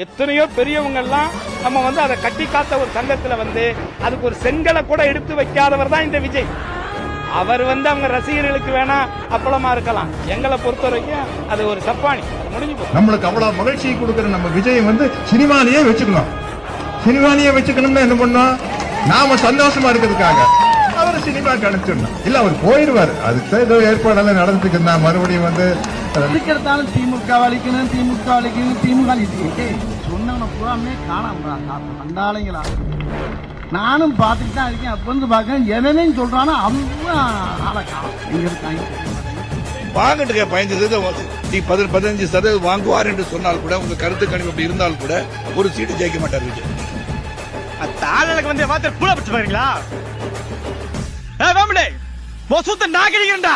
எத்தனையோ பெரியவங்க எல்லாம் நம்ம அதை கட்டி காத்த ஒரு சங்கத்துல அதுக்கு ஒரு செங்கலை கூட எடுத்து வைக்காதவர் தான் இந்த விஜய். அவர் அவங்க ரசிகர்களுக்கு வேணா அப்பளமா இருக்கலாம், எங்களை பொறுத்த வரைக்கும் அது ஒரு சப்பானி, அது முடிஞ்சு போகும். நம்மளுக்கு அவ்வளவு மகிழ்ச்சியை கொடுக்கிற நம்ம விஜய் சினிமாலேயே வச்சுக்கணும். சினிமாலேயே வச்சுக்கணும்னா என்ன பண்ணோம், நாம சந்தோஷமா இருக்கிறதுக்காக அவர் சினிமாக்கு அனுப்பிச்சிடணும். இல்ல அவர் போயிடுவாரு, அதுக்கு ஏதோ ஏற்பாடெல்லாம் நடந்துட்டு இருந்தா மறுபடியும் இருக்கிறதாலும் திமுக அழிக்கணும், திமுக அழிக்கணும், திமுக சொன்னவன பூராமே காணாம வந்தாலைங்களா. நானும் பார்த்துட்டு தான் இருக்கேன். அப்ப பார்க்கறேன், எவனையும் சொல்றானோ அவன் ஆளை காணும். எங்க இருக்காங்க வாங்கிட்டு 15% வாங்குவார் என்று சொன்னால் கூட, உங்க கருத்து கணிப்பு அப்படி இருந்தால் கூட ஒரு சீட்டு ஜெயிக்க மாட்டார் விஜய். தாளுக்கு வார்த்தை கூட பிடிச்சு பாருங்களா, நாகரிகண்டா